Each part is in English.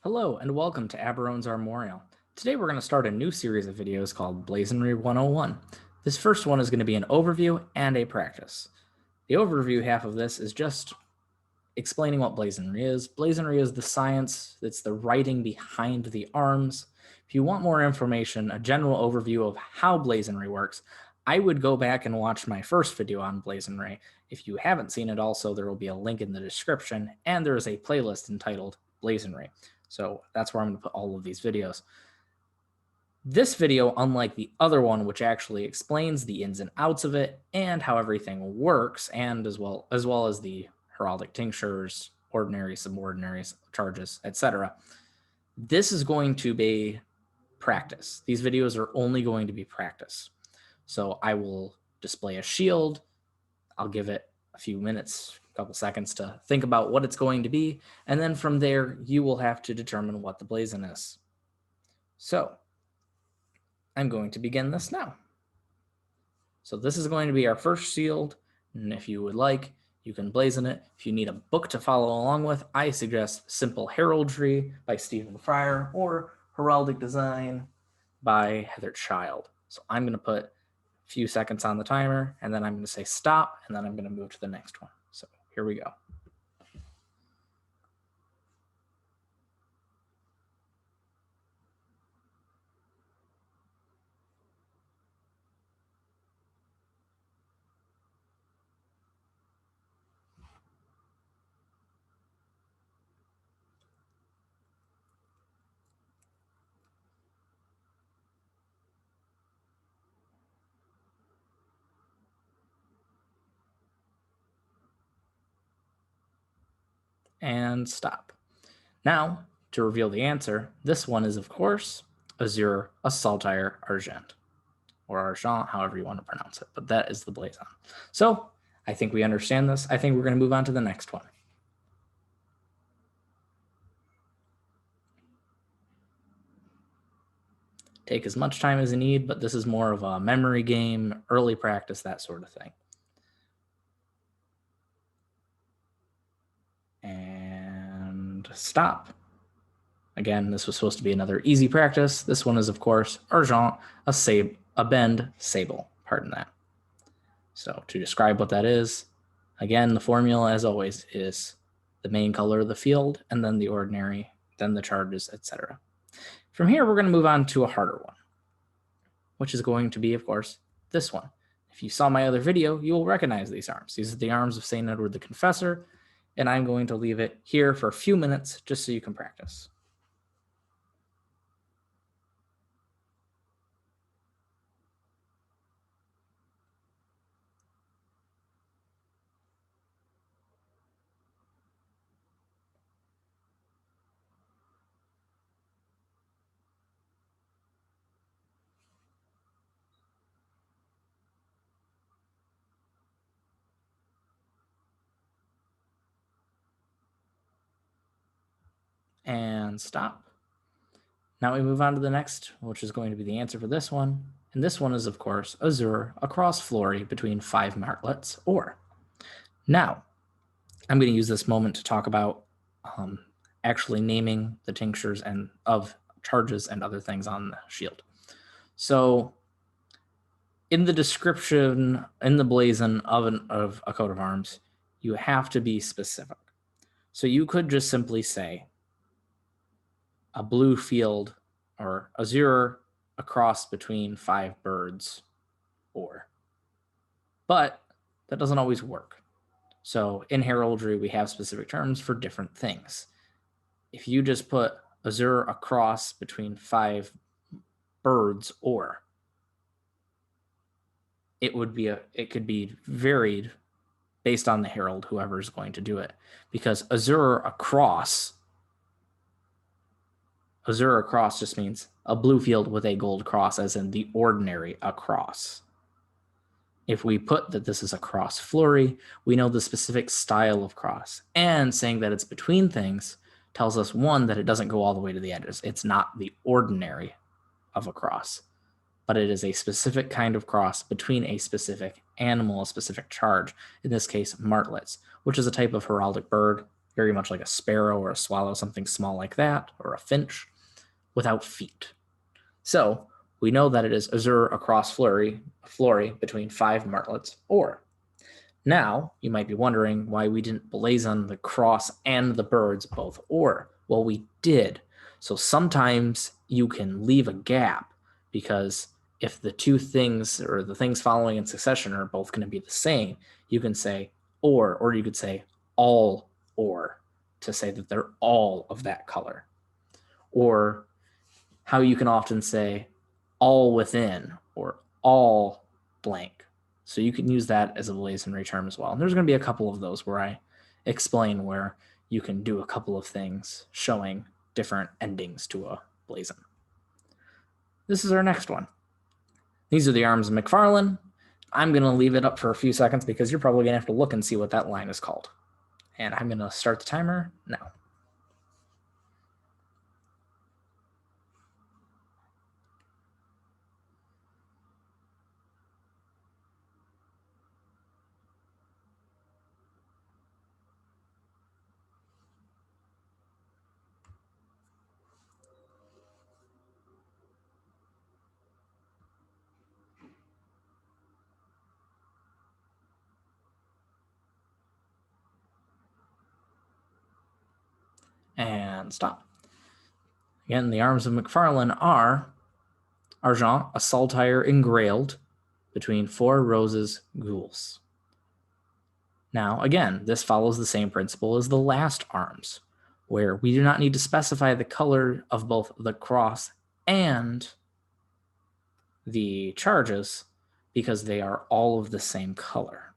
Hello and welcome to Aberon's Armorial. Today we're going to start a new series of videos called Blazonry 101. This first one is going to be an overview and a practice. The overview half of this is just explaining what Blazonry is. Blazonry is the science, it's the writing behind the arms. If you want more information, a general overview of how Blazonry works, I would go back and watch my first video on Blazonry. If you haven't seen it also, there will be a link in the description, and there is a playlist entitled Blazonry. So that's where I'm going to put all of these videos. This video, unlike the other one, which actually explains the ins and outs of it and how everything works, and as well as the heraldic tinctures, ordinary, subordinaries, charges, etc. This is going to be practice. These videos are only going to be practice. So I will display a shield. I'll give it a few minutes, a couple seconds to think about what it's going to be. And then from there, you will have to determine what the blazon is. So I'm going to begin this now. So this is going to be our first shield. And if you would like, you can blazon it. If you need a book to follow along with, I suggest Simple Heraldry by Stephen Fryer or Heraldic Design by Heather Child. So I'm going to put a few seconds on the timer, and then I'm going to say stop, and then I'm going to move to the next one. So here we go. And stop. Now, to reveal the answer, this one is, of course, Azure, a saltire argent, or argent, however you want to pronounce it, but that is the blazon. So I think we understand this. I think we're going to move on to the next one. Take as much time as you need, but this is more of a memory game, early practice, that sort of thing. And stop. Again, this was supposed to be another easy practice. This one is, of course, argent, a bend sable. Pardon that. So to describe what that is, again, the formula, as always, is the main color of the field, and then the ordinary, then the charges, etc. From here, we're going to move on to a harder one, which is going to be, of course, this one. If you saw my other video, you will recognize these arms. These are the arms of St. Edward the Confessor, and I'm going to leave it here for a few minutes just so you can practice. And stop. Now we move on to the next, which is going to be the answer for this one. And this one is, of course, Azure, a cross flory between 5 martlets, or. Now, I'm going to use this moment to talk about actually naming the tinctures and of charges and other things on the shield. So in the description, in the blazon of a coat of arms, you have to be specific. So you could just simply say a blue field or azure, a cross between 5 birds, or. But that doesn't always work. So in heraldry, we have specific terms for different things. If you just put azure, a cross between 5 birds, or, it could be varied based on the herald, whoever is going to do it, because azure across just means a blue field with a gold cross, as in the ordinary across. If we put that this is a cross flory, we know the specific style of cross, and saying that it's between things tells us, one, that it doesn't go all the way to the edges. It's not the ordinary of a cross, but it is a specific kind of cross between a specific animal, a specific charge, in this case, martlets, which is a type of heraldic bird, very much like a sparrow or a swallow, something small like that, or a finch, without feet. So we know that it is azure across flory between 5 martlets, or. Now, you might be wondering why we didn't blazon the cross and the birds both or. Well, we did. So sometimes you can leave a gap because if the two things or the things following in succession are both going to be the same, you can say or you could say all or to say that they're all of that color. Or how you can often say all within or all blank. So you can use that as a blazonry term as well. And there's going to be a couple of those where I explain where you can do a couple of things showing different endings to a blazon. This is our next one. These are the arms of McFarlane. I'm going to leave it up for a few seconds because you're probably going to have to look and see what that line is called. And I'm going to start the timer now. And stop. Again, the arms of McFarlane are argent, a saltire engrailed between 4 roses gules. Now, again, this follows the same principle as the last arms, where we do not need to specify the color of both the cross and the charges because they are all of the same color.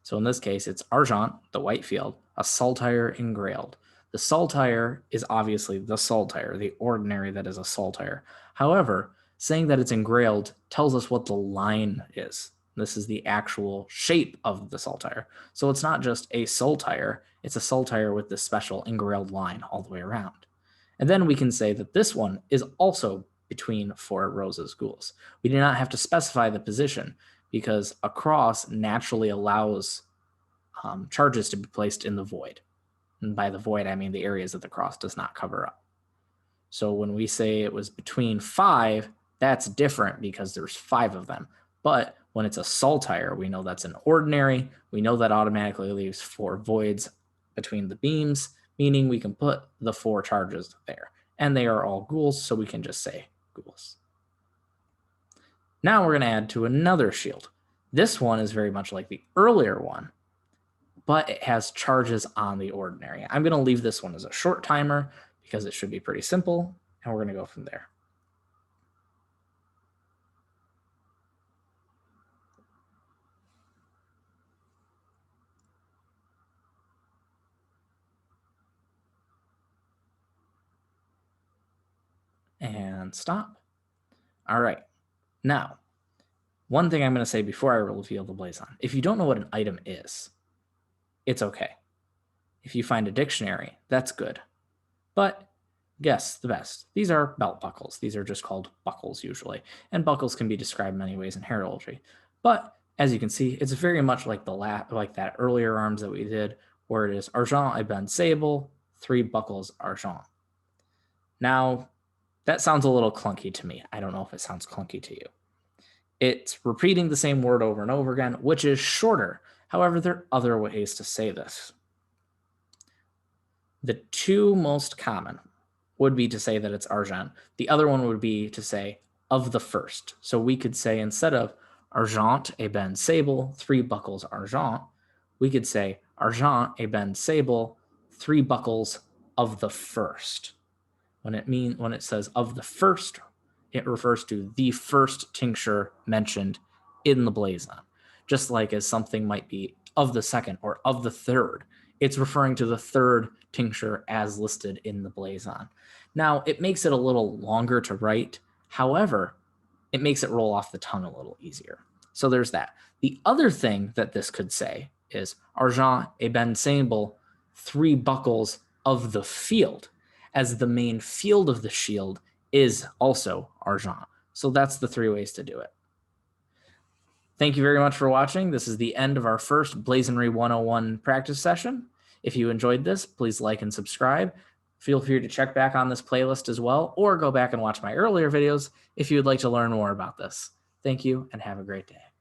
So in this case, it's argent, the white field, a saltire engrailed. The saltire is obviously the saltire, the ordinary that is a saltire. However, saying that it's engrailed tells us what the line is. This is the actual shape of the saltire. So it's not just a saltire, it's a saltire with this special engrailed line all the way around. And then we can say that this one is also between 4 roses gules. We do not have to specify the position because a cross naturally allows charges to be placed in the void. And by the void, I mean the areas that the cross does not cover up. So when we say it was between 5, that's different because there's 5 of them. But when it's a saltire, we know that's an ordinary. We know that automatically leaves 4 voids between the beams, meaning we can put the 4 charges there. And they are all gules, so we can just say gules. Now we're going to add to another shield. This one is very much like the earlier one, but it has charges on the ordinary. I'm going to leave this one as a short timer because it should be pretty simple, and we're going to go from there. And stop. All right. Now, one thing I'm going to say before I reveal the blazon. If you don't know what an item is, it's okay. If you find a dictionary, that's good. But guess the best. These are belt buckles. These are just called buckles usually. And buckles can be described many ways in heraldry. But as you can see, it's very much like that earlier arms that we did, where it is argent et ben sable, 3 buckles argent. Now, that sounds a little clunky to me. I don't know if it sounds clunky to you. It's repeating the same word over and over again, which is shorter. However, there are other ways to say this. The 2 most common would be to say that it's argent. The other one would be to say of the first. So we could say instead of argent et ben sable, 3 buckles argent, we could say argent et ben sable, 3 buckles of the first. When it says of the first, it refers to the first tincture mentioned in the blazon. Just like as something might be of the second or of the third, it's referring to the third tincture as listed in the blazon. Now, it makes it a little longer to write. However, it makes it roll off the tongue a little easier. So there's that. The other thing that this could say is argent et ben sable, 3 buckles of the field, as the main field of the shield is also argent. So that's the 3 ways to do it. Thank you very much for watching. This is the end of our first Blazonry 101 practice session. If you enjoyed this, please like and subscribe. Feel free to check back on this playlist as well, or go back and watch my earlier videos if you would like to learn more about this. Thank you and have a great day.